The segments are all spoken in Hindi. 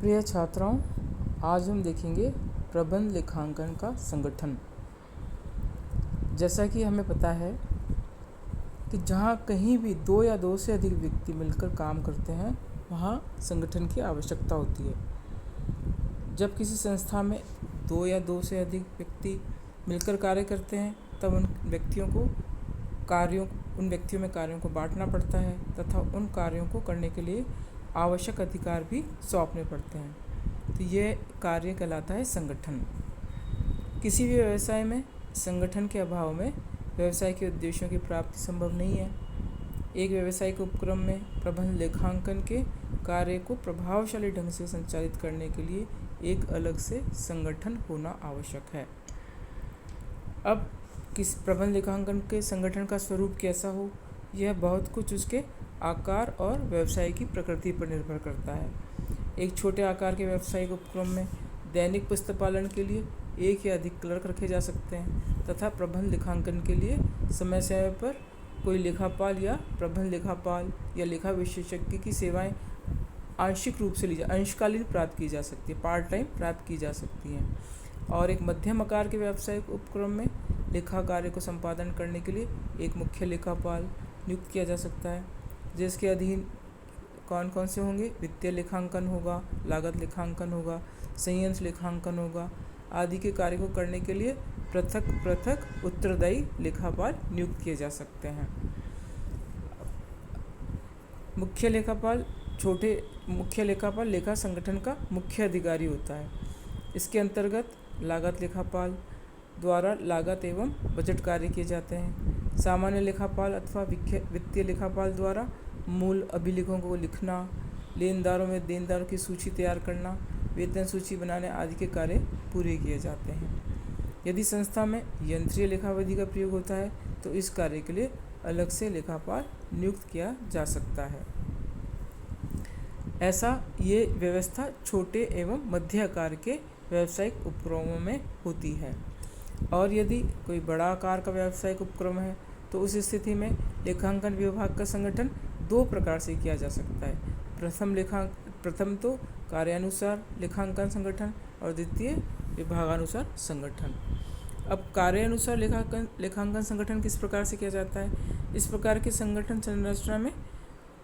प्रिय छात्राओं, आज हम देखेंगे प्रबंध लेखांकन का संगठन। जैसा कि हमें पता है कि जहाँ कहीं भी दो या दो से अधिक व्यक्ति मिलकर काम करते हैं, वहाँ संगठन की आवश्यकता होती है। जब किसी संस्था में दो या दो से अधिक व्यक्ति मिलकर कार्य करते हैं, तब उन व्यक्तियों में कार्यों को बांटना पड़ता है तथा उन कार्यों को करने के लिए आवश्यक अधिकार भी सौंपने पड़ते हैं। तो ये कार्य कहलाता है संगठन। किसी भी व्यवसाय में संगठन के अभाव में व्यवसाय के उद्देश्यों की प्राप्ति संभव नहीं है। एक व्यावसायिक उपक्रम में प्रबंध लेखांकन के कार्य को प्रभावशाली ढंग से संचालित करने के लिए एक अलग से संगठन होना आवश्यक है। अब किस प्रबंध लेखांकन के संगठन का स्वरूप कैसा हो, यह बहुत कुछ उसके आकार और व्यवसाय की प्रकृति पर निर्भर करता है। एक छोटे आकार के व्यावसायिक उपक्रम में दैनिक पुस्तपालन के लिए एक या अधिक क्लर्क रखे जा सकते हैं तथा प्रबंध लेखांकन के लिए समय समय पर कोई लेखापाल या प्रबंध लेखापाल या लेखा विशेषज्ञ की सेवाएं आंशिक रूप से अंशकालीन प्राप्त की जा सकती है, पार्ट टाइम प्राप्त की जा सकती हैं। और एक मध्यम आकार के व्यावसायिक उपक्रम में लेखा कार्य को संपादन करने के लिए एक मुख्य लेखापाल नियुक्त किया जा सकता है, जिसके अधीन कौन कौन से होंगे? वित्तीय लेखांकन होगा, लागत लेखांकन होगा, संयंत्र लेखांकन होगा आदि के कार्य को करने के लिए पृथक पृथक उत्तरदायी लेखापाल नियुक्त किए जा सकते हैं। मुख्य लेखापाल लेखा संगठन का मुख्य अधिकारी होता है। इसके अंतर्गत लागत लेखापाल द्वारा लागत एवं बजट कार्य किए जाते हैं। सामान्य लेखापाल अथवा वित्तीय लेखापाल द्वारा मूल अभिलेखों को लिखना, लेनदारों में देनदारों की सूची तैयार करना, वेतन सूची बनाने आदि के कार्य पूरे किए जाते हैं। यदि संस्था में यंत्रीय लेखाविधि का प्रयोग होता है तो इस कार्य के लिए अलग से लेखापाल नियुक्त किया जा सकता है। ऐसा ये व्यवस्था छोटे एवं मध्य आकार के व्यावसायिक उपक्रमों में होती है। और यदि कोई बड़ा आकार का व्यावसायिक उपक्रम है तो उस स्थिति में लेखांकन विभाग का संगठन दो प्रकार से किया जा सकता है। प्रथम तो कार्यानुसार लेखांकन संगठन और द्वितीय विभागानुसार संगठन। अब कार्यानुसार लेखांकन संगठन किस प्रकार से किया जाता है? इस प्रकार के संगठन संरचना में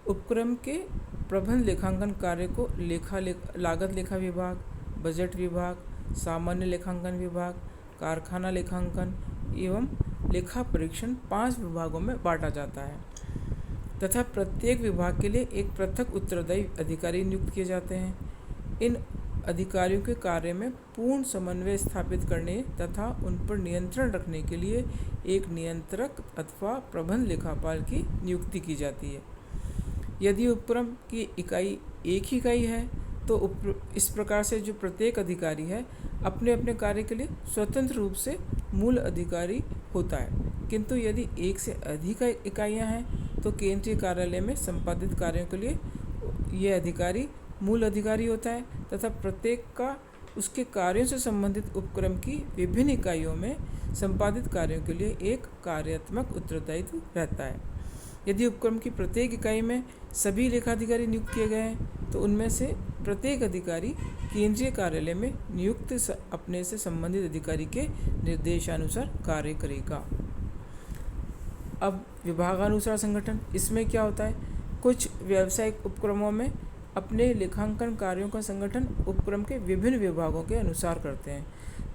उपक्रम के प्रबंध लेखांकन कार्य को लागत लेखा विभाग, बजट विभाग, सामान्य लेखांकन विभाग, कारखाना लेखांकन एवं लेखा परीक्षण 5 विभागों में बांटा जाता है तथा प्रत्येक विभाग के लिए एक पृथक उत्तरदायी अधिकारी नियुक्त किए जाते हैं। इन अधिकारियों के कार्य में पूर्ण समन्वय स्थापित करने तथा उन पर नियंत्रण रखने के लिए एक नियंत्रक अथवा प्रबंध लेखापाल की नियुक्ति की जाती है। यदि उपक्रम की इकाई एक ही इकाई है तो इस प्रकार से जो प्रत्येक अधिकारी है अपने अपने कार्य के लिए स्वतंत्र रूप से मूल अधिकारी होता है। किंतु यदि एक से अधिक इकाइयां हैं तो केंद्रीय कार्यालय में संपादित कार्यों के लिए यह अधिकारी मूल अधिकारी होता है तथा प्रत्येक का उसके कार्यों से संबंधित उपक्रम की विभिन्न इकाइयों में संपादित कार्यों के लिए एक कार्यात्मक उत्तरदायित्व रहता है। यदि उपक्रम की प्रत्येक इकाई में सभी लेखाधिकारी नियुक्त किए गए हैं तो उनमें से प्रत्येक अधिकारी केंद्रीय कार्यालय में नियुक्त अपने से संबंधित अधिकारी के निर्देशानुसार कार्य करेगा। अब विभागानुसार संगठन, इसमें क्या होता है? कुछ व्यावसायिक उपक्रमों में अपने लेखांकन कार्यों का संगठन उपक्रम के विभिन्न विभागों के अनुसार करते हैं।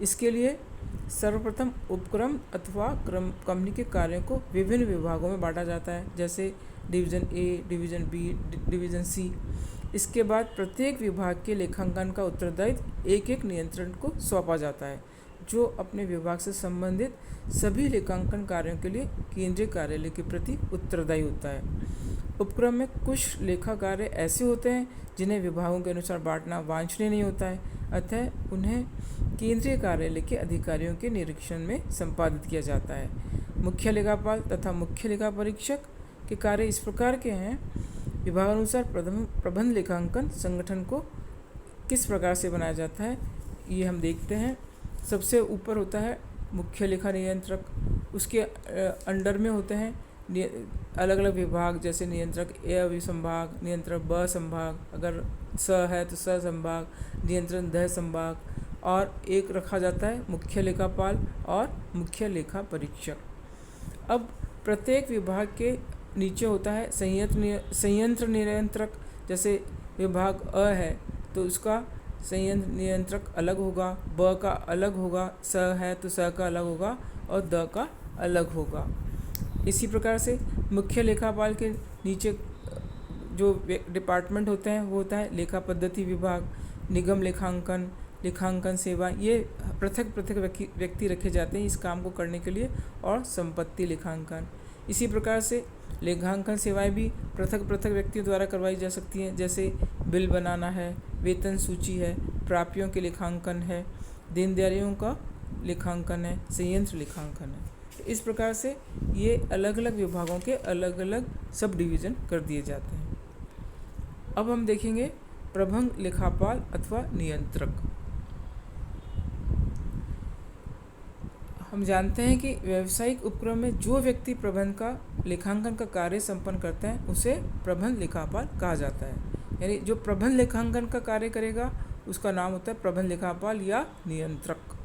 इसके लिए सर्वप्रथम उपक्रम अथवा कंपनी के कार्यों को विभिन्न विभागों में बांटा जाता है, जैसे डिवीज़न ए, डिवीज़न बी, डिवीज़न सी। इसके बाद प्रत्येक विभाग के लेखांकन का उत्तरदायित्व एक एक नियंत्रण को सौंपा जाता है, जो अपने विभाग से संबंधित सभी लेखांकन कार्यों के लिए केंद्रीय कार्यालय के प्रति उत्तरदायी होता है। उपक्रम में कुछ लेखा कार्य ऐसे होते हैं जिन्हें विभागों के अनुसार बांटना वांछनीय नहीं होता है, अतः उन्हें केंद्रीय कार्यालय के अधिकारियों के निरीक्षण में संपादित किया जाता है। मुख्य लेखापाल तथा मुख्य लेखा परीक्षक के कार्य इस प्रकार के हैं। विभागानुसार प्रबंध लेखांकन संगठन को किस प्रकार से बनाया जाता है, ये हम देखते हैं। सबसे ऊपर होता है मुख्य लेखा नियंत्रक, उसके अंडर में होते हैं अलग अलग विभाग जैसे नियंत्रक ए विसंभाग, नियंत्रक ब संभाग, अगर स है तो स संभाग, नियंत्रण ध संभाग, और एक रखा जाता है मुख्य लेखापाल और मुख्य लेखा परीक्षक। अब प्रत्येक विभाग के नीचे होता है संयंत्र नियंत्रक। जैसे विभाग अ है तो उसका संयंत्र नियंत्रक अलग होगा, ब का अलग होगा, स है तो स का अलग होगा और द का अलग होगा। इसी प्रकार से मुख्य लेखापाल के नीचे जो डिपार्टमेंट होते हैं वो होता है लेखा पद्धति विभाग, निगम लेखांकन, लेखांकन सेवा। ये पृथक पृथक व्यक्ति रखे जाते हैं इस काम को करने के लिए, और संपत्ति लेखांकन। इसी प्रकार से लेखांकन सेवाएं भी पृथक पृथक व्यक्तियों द्वारा करवाई जा सकती हैं, जैसे बिल बनाना है, वेतन सूची है, प्राप्तियों के लेखांकन है, देनदारियों का लेखांकन है, संयंत्र लेखांकन है। इस प्रकार से ये अलग अलग विभागों के अलग अलग सब डिवीज़न कर दिए जाते हैं। अब हम देखेंगे प्रबंध लेखापाल अथवा नियंत्रक। हम जानते हैं कि व्यावसायिक उपक्रम में जो व्यक्ति प्रबंध का लेखांकन का कार्य संपन्न करते हैं उसे प्रबंध लेखापाल कहा जाता है। यानी जो प्रबंध लेखांकन का कार्य करेगा उसका नाम होता है प्रबंध लेखापाल या नियंत्रक।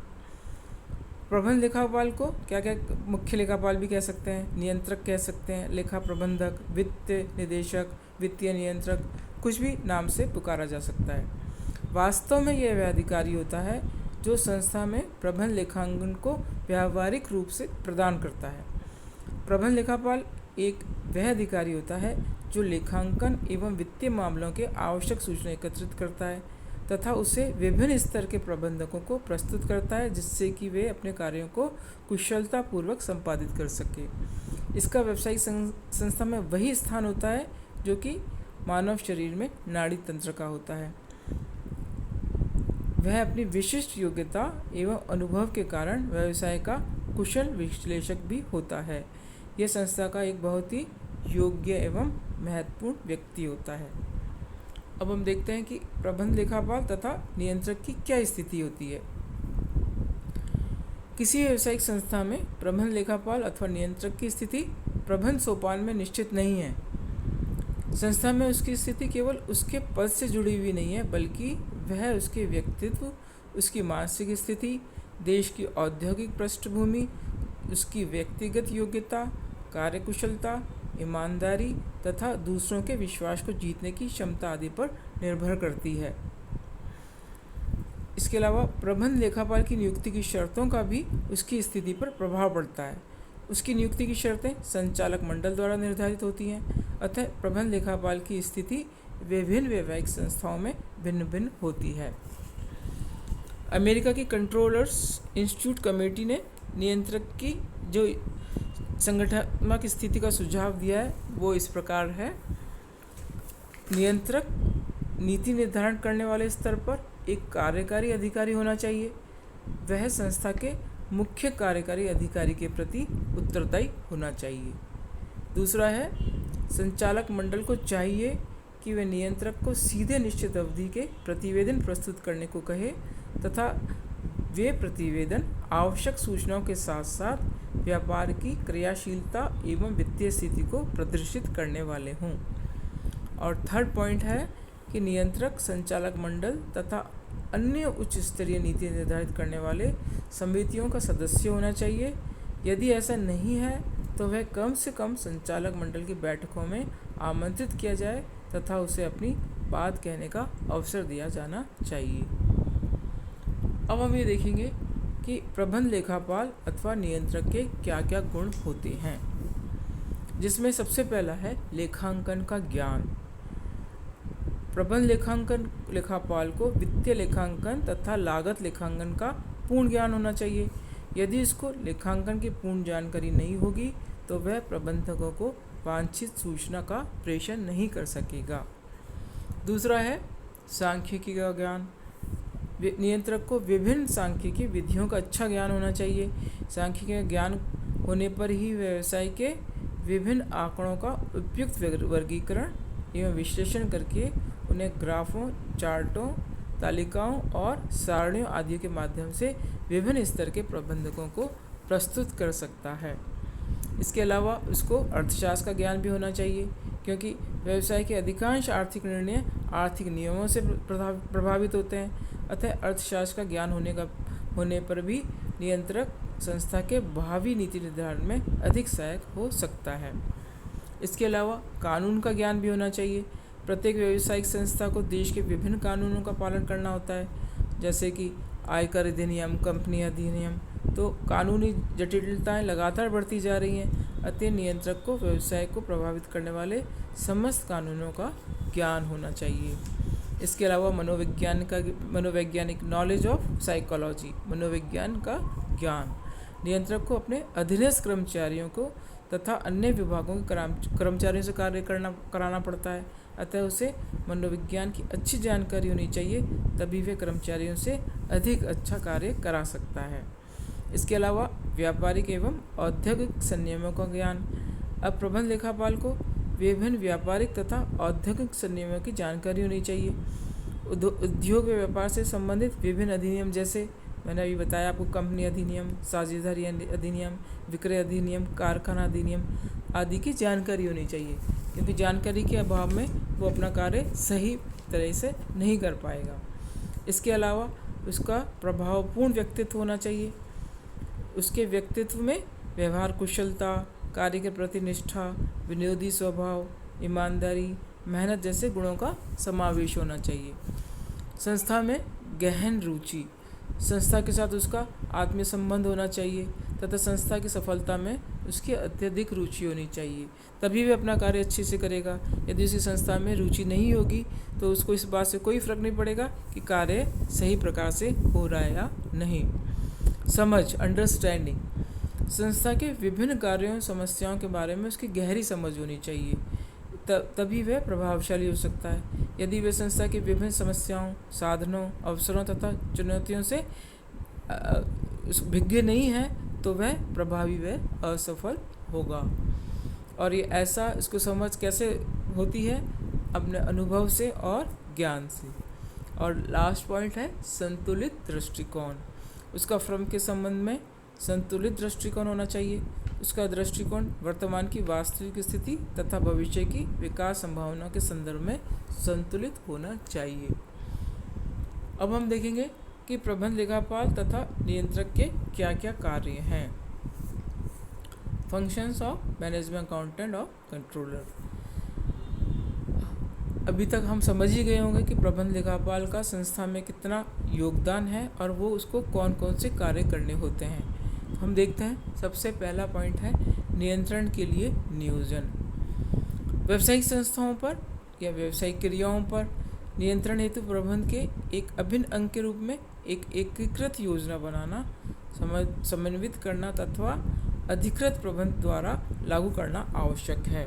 प्रबंध लेखापाल को क्या क्या मुख्य लेखापाल भी कह सकते हैं, नियंत्रक कह सकते हैं, लेखा प्रबंधक, वित्त निदेशक, वित्तीय नियंत्रक, कुछ भी नाम से पुकारा जा सकता है। वास्तव में यह वह अधिकारी होता है जो संस्था में प्रबंध लेखांकन को व्यावहारिक रूप से प्रदान करता है। प्रबंध लेखापाल एक वह अधिकारी होता है जो लेखांकन एवं वित्तीय मामलों के आवश्यक सूचना एकत्रित करता है तथा उसे विभिन्न स्तर के प्रबंधकों को प्रस्तुत करता है, जिससे कि वे अपने कार्यों को कुशलतापूर्वक संपादित कर सके। इसका व्यावसायिक संस्था में वही स्थान होता है जो कि मानव शरीर में नाड़ी तंत्र का होता है। वह अपनी विशिष्ट योग्यता एवं अनुभव के कारण व्यवसाय का कुशल विश्लेषक भी होता है। यह संस्था का एक बहुत ही योग्य एवं महत्वपूर्ण व्यक्ति होता है। अब हम देखते हैं कि प्रबंध लेखापाल तथा नियंत्रक की क्या स्थिति होती है। किसी व्यावसायिक संस्था में प्रबंध लेखापाल अथवा नियंत्रक की स्थिति प्रबंध सोपान में निश्चित नहीं है। संस्था में उसकी स्थिति केवल उसके पद से जुड़ी हुई नहीं है, बल्कि वह उसके व्यक्तित्व, उसकी मानसिक स्थिति, देश की औद्योगिक पृष्ठभूमि, उसकी व्यक्तिगत योग्यता, कार्यकुशलता, ईमानदारी तथा दूसरों के विश्वास को जीतने की क्षमता आदि पर निर्भर करती है। इसके अलावा प्रबंध लेखापाल की नियुक्ति की शर्तों का भी उसकी स्थिति पर प्रभाव पड़ता है। उसकी नियुक्ति की शर्तें संचालक मंडल द्वारा निर्धारित होती हैं। अतः प्रबंध लेखापाल की स्थिति विभिन्न व्यावसायिक संस्थाओं में भिन्न भिन्न होती है। अमेरिका की कंट्रोलर्स इंस्टीट्यूट कमेटी ने नियंत्रक की जो संगठनात्मक स्थिति का सुझाव दिया है वो इस प्रकार है। नियंत्रक नीति निर्धारण करने वाले स्तर पर एक कार्यकारी अधिकारी होना चाहिए। वह संस्था के मुख्य कार्यकारी अधिकारी के प्रति उत्तरदायी होना चाहिए। दूसरा है, संचालक मंडल को चाहिए कि वे नियंत्रक को सीधे निश्चित अवधि के प्रतिवेदन प्रस्तुत करने को कहे तथा वे प्रतिवेदन आवश्यक सूचनाओं के साथ साथ व्यापार की क्रियाशीलता एवं वित्तीय स्थिति को प्रदर्शित करने वाले हों। और थर्ड पॉइंट है कि नियंत्रक संचालक मंडल तथा अन्य उच्च स्तरीय नीति निर्धारित करने वाले समितियों का सदस्य होना चाहिए। यदि ऐसा नहीं है तो वह कम से कम संचालक मंडल की बैठकों में आमंत्रित किया जाए तथा उसे अपनी बात कहने का अवसर दिया जाना चाहिए। अब हम ये देखेंगे कि प्रबंध लेखापाल अथवा नियंत्रक के क्या क्या गुण होते हैं, जिसमें सबसे पहला है लेखांकन का ज्ञान। प्रबंध लेखापाल को वित्तीय लेखांकन तथा लागत लेखांकन का पूर्ण ज्ञान होना चाहिए। यदि इसको लेखांकन की पूर्ण जानकारी नहीं होगी तो वह प्रबंधकों को वांछित सूचना का प्रेषण नहीं कर सकेगा। दूसरा है सांख्यिकी का ज्ञान। नियंत्रक को विभिन्न सांख्यिकी विधियों का अच्छा ज्ञान होना चाहिए। सांख्यिकी का ज्ञान होने पर ही व्यवसाय के विभिन्न आंकड़ों का उपयुक्त वर्गीकरण एवं विश्लेषण करके उन्हें ग्राफों, चार्टों, तालिकाओं और सारणियों आदि के माध्यम से विभिन्न स्तर के प्रबंधकों को प्रस्तुत कर सकता है। इसके अलावा उसको अर्थशास्त्र का ज्ञान भी होना चाहिए, क्योंकि व्यवसाय के अधिकांश आर्थिक निर्णय आर्थिक नियमों से प्रभावित होते हैं। अतः अर्थशास्त्र का ज्ञान होने पर भी नियंत्रक संस्था के भावी नीति निर्धारण में अधिक सहायक हो सकता है। इसके अलावा कानून का ज्ञान भी होना चाहिए। प्रत्येक व्यावसायिक संस्था को देश के विभिन्न कानूनों का पालन करना होता है, जैसे कि आयकर अधिनियम, कंपनी अधिनियम। तो कानूनी जटिलताएं लगातार बढ़ती जा रही हैं, अतः नियंत्रक को व्यवसाय को प्रभावित करने वाले समस्त कानूनों का ज्ञान होना चाहिए। इसके अलावा मनोवैज्ञानिक नॉलेज ऑफ साइकोलॉजी, मनोविज्ञान का ज्ञान। नियंत्रक को अपने अधीनस्थ कर्मचारियों को तथा अन्य विभागों के कर्मचारियों से कार्य कराना पड़ता है, अतः उसे मनोविज्ञान की अच्छी जानकारी होनी चाहिए, तभी वे कर्मचारियों से अधिक अच्छा कार्य करा सकता है। इसके अलावा व्यापारिक एवं औद्योगिक संनियमों का ज्ञान। अब प्रबंध लेखापाल को विभिन्न व्यापारिक तथा औद्योगिक संनियमों की जानकारी होनी चाहिए। उद्योग व व्यापार से संबंधित विभिन्न अधिनियम, जैसे मैंने अभी बताया आपको, कंपनी अधिनियम, साझेदारी अधिनियम, विक्रय अधिनियम, कारखाना अधिनियम आदि की जानकारी होनी चाहिए, क्योंकि जानकारी के अभाव में वो अपना कार्य सही तरह से नहीं कर पाएगा। इसके अलावा उसका प्रभावपूर्ण व्यक्तित्व होना चाहिए। उसके व्यक्तित्व में व्यवहार कुशलता, कार्य के प्रति निष्ठा, विनोदी स्वभाव, ईमानदारी, मेहनत जैसे गुणों का समावेश होना चाहिए। संस्था में गहन रुचि, संस्था के साथ उसका आत्मीय संबंध होना चाहिए तथा संस्था की सफलता में उसकी अत्यधिक रुचि होनी चाहिए, तभी वह अपना कार्य अच्छे से करेगा। यदि उसकी संस्था में रुचि नहीं होगी तो उसको इस बात से कोई फर्क नहीं पड़ेगा कि कार्य सही प्रकार से हो रहा है या नहीं। समझ, अंडरस्टैंडिंग, संस्था के विभिन्न कार्यों समस्याओं के बारे में उसकी गहरी समझ होनी चाहिए, तभी वह प्रभावशाली हो सकता है। यदि वे संस्था की विभिन्न समस्याओं, साधनों, अवसरों तथा चुनौतियों से विज्ञ नहीं है तो वह प्रभावी व असफल होगा। और ये ऐसा इसको समझ कैसे होती है? अपने अनुभव से और ज्ञान से। और लास्ट पॉइंट है संतुलित दृष्टिकोण। उसका फर्म के संबंध में संतुलित दृष्टिकोण होना चाहिए। उसका दृष्टिकोण वर्तमान की वास्तविक स्थिति तथा भविष्य की विकास संभावना के संदर्भ में संतुलित होना चाहिए। अब हम देखेंगे कि प्रबंध लेखापाल तथा नियंत्रक के क्या क्या कार्य हैं। फंक्शंस ऑफ मैनेजमेंट अकाउंटेंट और कंट्रोलर। अभी तक हम समझ ही गए होंगे कि प्रबंध लेखापाल का संस्था में कितना योगदान है और वो उसको कौन कौन से कार्य करने होते हैं। हम देखते हैं, सबसे पहला पॉइंट है नियंत्रण के लिए नियोजन। व्यावसायिक संस्थाओं पर या व्यावसायिक क्रियाओं पर नियंत्रण हेतु प्रबंध के एक अभिन्न अंग के रूप में एक एकीकृत योजना बनाना, समन्वित करना तथा अधिकृत प्रबंध द्वारा लागू करना आवश्यक है।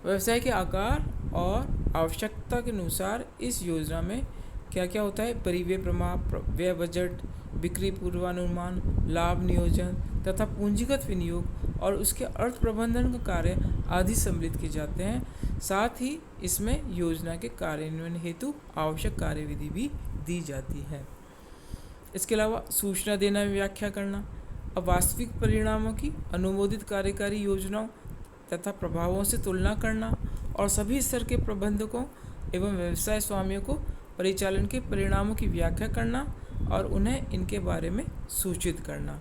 व्यवसाय के आकार और आवश्यकता के अनुसार इस योजना में क्या क्या होता है? परिव्यय प्रमाप, व्यय बजट, बिक्री पूर्वानुमान, लाभ नियोजन तथा पूंजीगत विनियोग और उसके अर्थ प्रबंधन का कार्य आदि सम्मिलित किए जाते हैं। साथ ही इसमें योजना के कार्यान्वयन हेतु आवश्यक कार्यविधि भी दी जाती है। इसके अलावा सूचना देना एवं व्याख्या करना, अब वास्तविक परिणामों की अनुमोदित कार्यकारी योजनाओं तथा प्रभावों से तुलना करना और सभी स्तर के प्रबंधकों एवं व्यवसाय स्वामियों को परिचालन के परिणामों की व्याख्या करना और उन्हें इनके बारे में सूचित करना।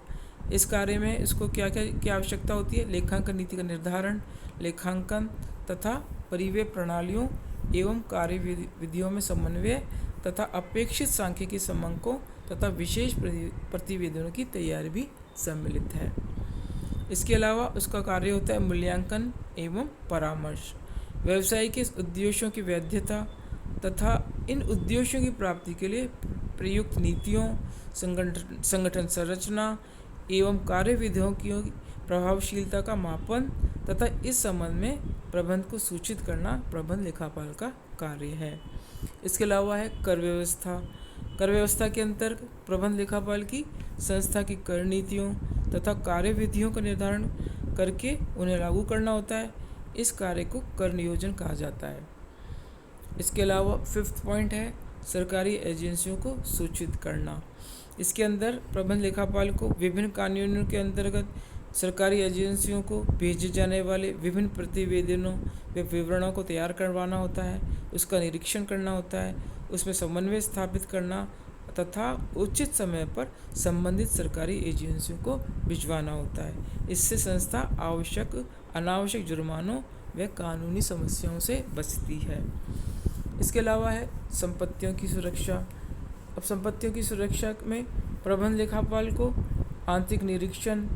इस कार्य में इसको क्या क्या आवश्यकता होती है? लेखांकन नीति का निर्धारण, लेखांकन तथा परिव्यय प्रणालियों एवं कार्य विधियों में समन्वय तथा अपेक्षित सांख्यिकी समंकों तथा विशेष प्रतिवेदनों की तैयारी भी सम्मिलित है। इसके अलावा उसका कार्य होता है मूल्यांकन एवं परामर्श, व्यवसाय के उद्देश्यों की वैधता तथा इन उद्देश्यों की प्राप्ति के लिए प्रयुक्त नीतियों, संगठन संरचना एवं कार्यविधियों की प्रभावशीलता का मापन तथा इस संबंध में प्रबंध को सूचित करना प्रबंध लेखापाल का कार्य है। इसके अलावा है कर व्यवस्था। कर व्यवस्था के अंतर्गत प्रबंध लेखापाल की संस्था की कर नीतियों तथा कार्यविधियों का निर्धारण करके उन्हें लागू करना होता है। इस कार्य को कर नियोजन कहा जाता है। इसके अलावा 5th पॉइंट है सरकारी एजेंसियों को सूचित करना। इसके अंदर प्रबंध लेखापाल को विभिन्न कानूनों के अंतर्गत सरकारी एजेंसियों को भेजे जाने वाले विभिन्न प्रतिवेदनों व विवरणों को तैयार करवाना होता है, उसका निरीक्षण करना होता है, उसमें समन्वय स्थापित करना तथा उचित समय पर संबंधित सरकारी एजेंसियों को भिजवाना होता है। इससे संस्था अनावश्यक जुर्मानों व कानूनी समस्याओं से बचती है। इसके अलावा है संपत्तियों की सुरक्षा। अब संपत्तियों की सुरक्षा में प्रबंध लेखापाल को आंतरिक निरीक्षण,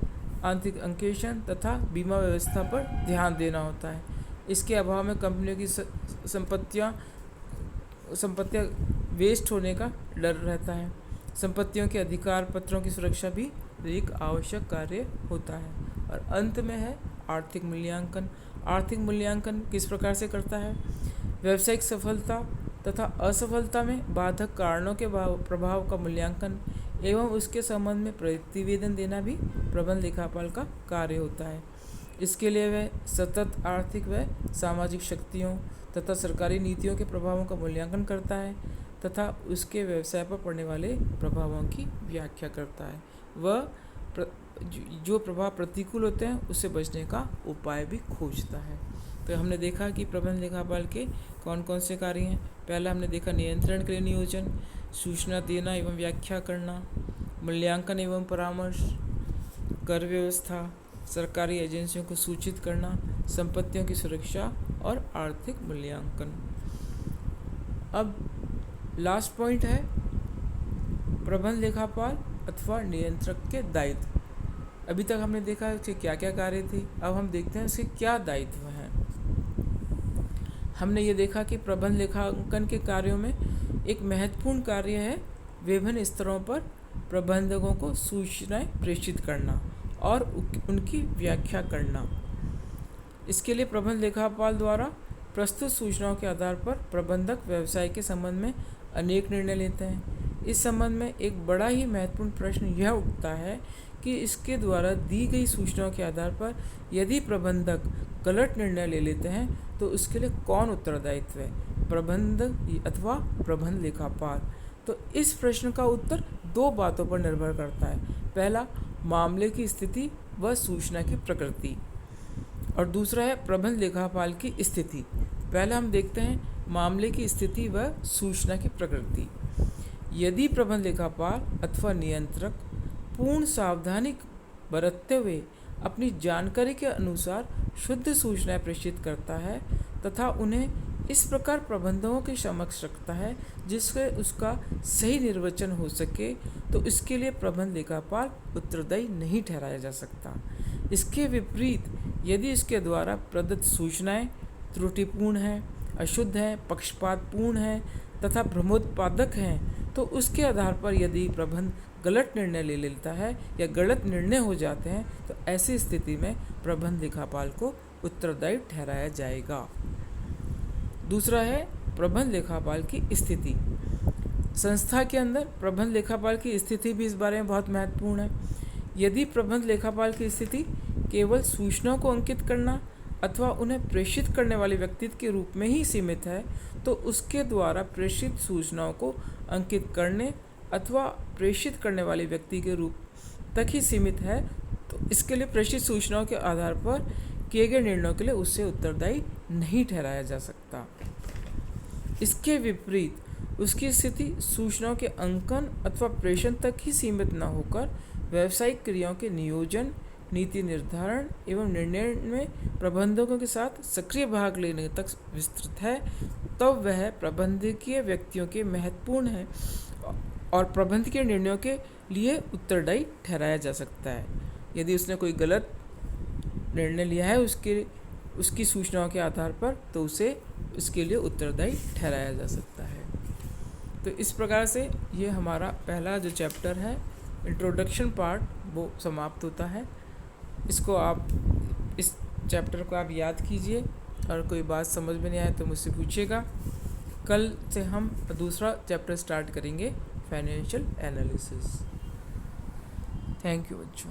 आंतरिक अंकेक्षण तथा बीमा व्यवस्था पर ध्यान देना होता है। इसके अभाव में कंपनियों की संपत्तियां वेस्ट होने का डर रहता है। संपत्तियों के अधिकार पत्रों की सुरक्षा भी एक आवश्यक कार्य होता है। और अंत में है आर्थिक मूल्यांकन। आर्थिक मूल्यांकन किस प्रकार से करता है? व्यावसायिक सफलता तथा असफलता में बाधक कारणों के प्रभाव का मूल्यांकन एवं उसके संबंध में प्रतिवेदन देना भी प्रबंध लेखापाल का कार्य होता है। इसके लिए वह सतत आर्थिक व सामाजिक शक्तियों तथा सरकारी नीतियों के प्रभावों का मूल्यांकन करता है तथा उसके व्यवसाय पर पड़ने वाले प्रभावों की व्याख्या करता है। वह जो प्रभाव प्रतिकूल होते हैं उससे बचने का उपाय भी खोजता है। तो हमने देखा कि प्रबंध लेखापाल के कौन कौन से कार्य हैं। पहला हमने देखा नियंत्रण के लिए नियोजन, सूचना देना एवं व्याख्या करना, मूल्यांकन एवं परामर्श, कर व्यवस्था, सरकारी एजेंसियों को सूचित करना, संपत्तियों की सुरक्षा और आर्थिक मूल्यांकन। अब लास्ट पॉइंट है प्रबंध लेखापाल अथवा नियंत्रक के दायित्व। अभी तक हमने देखा कि क्या क्या कार्य थे, अब हम देखते हैं इसके क्या दायित्व हैं। हमने ये देखा कि प्रबंध लेखांकन के कार्यों में एक महत्वपूर्ण कार्य है विभिन्न स्तरों पर प्रबंधकों को सूचनाएं प्रेषित करना और उनकी व्याख्या करना। इसके लिए प्रबंध लेखापाल द्वारा प्रस्तुत सूचनाओं के आधार पर प्रबंधक व्यवसाय के संबंध में अनेक निर्णय लेते हैं। इस संबंध में एक बड़ा ही महत्वपूर्ण प्रश्न यह उठता है कि इसके द्वारा दी गई सूचनाओं के आधार पर यदि प्रबंधक गलत निर्णय ले लेते हैं तो उसके लिए कौन उत्तरदायित्व है, प्रबंधक अथवा प्रबंध लेखापाल? तो इस प्रश्न का उत्तर दो बातों पर निर्भर करता है। पहला, मामले की स्थिति व सूचना की प्रकृति, और दूसरा है प्रबंध लेखापाल की स्थिति। पहले हम देखते हैं मामले की स्थिति व सूचना की प्रकृति। यदि प्रबंध लेखापाल अथवा नियंत्रक पूर्ण सावधानी बरतते हुए अपनी जानकारी के अनुसार शुद्ध सूचनाएं प्रेषित करता है तथा उन्हें इस प्रकार प्रबंधकों के समक्ष रखता है जिससे उसका सही निर्वचन हो सके, तो इसके लिए प्रबंध लेखापाल उत्तरदायी नहीं ठहराया जा सकता। इसके विपरीत यदि इसके द्वारा प्रदत्त सूचनाएं त्रुटिपूर्ण हैं, अशुद्ध हैं, पक्षपातपूर्ण हैं तथा भ्रमोत्पादक हैं, तो उसके आधार पर यदि प्रबंध गलत निर्णय ले लेता है या गलत निर्णय हो जाते हैं तो ऐसी स्थिति में प्रबंध लेखापाल को उत्तरदायी ठहराया जाएगा। दूसरा है प्रबंध लेखापाल की स्थिति। संस्था के अंदर प्रबंध लेखापाल की स्थिति भी इस बारे में बहुत महत्वपूर्ण है। यदि प्रबंध लेखापाल की स्थिति केवल सूचनाओं को अंकित करना अथवा उन्हें प्रेषित करने वाले व्यक्ति के रूप में ही सीमित है तो उसके द्वारा प्रेषित सूचनाओं को अंकित करने अथवा प्रेषित करने वाले व्यक्ति के रूप तक ही सीमित है, तो इसके लिए प्रेषित सूचनाओं के आधार पर किए गए निर्णयों के लिए उससे उत्तरदायी नहीं ठहराया जा सकता। इसके विपरीत उसकी स्थिति सूचनाओं के अंकन अथवा प्रेषण तक ही सीमित न होकर व्यावसायिक क्रियाओं के नियोजन, नीति निर्धारण एवं निर्णय में प्रबंधकों के साथ सक्रिय भाग लेने तक विस्तृत है, तब वह प्रबंधकीय व्यक्तियों के महत्वपूर्ण है और प्रबंधकीय निर्णयों के लिए उत्तरदायी ठहराया जा सकता है। यदि उसने कोई गलत निर्णय लिया है उसकी सूचनाओं के आधार पर, तो उसे इसके लिए उत्तरदायी ठहराया जा सकता है। तो इस प्रकार से ये हमारा पहला जो चैप्टर है इंट्रोडक्शन पार्ट वो समाप्त होता है। इसको आप इस चैप्टर को आप याद कीजिए और कोई बात समझ में नहीं आए तो मुझसे पूछिएगा। कल से हम दूसरा चैप्टर स्टार्ट करेंगे, फाइनेंशियल एनालिसिस। थैंक यू बच्चों।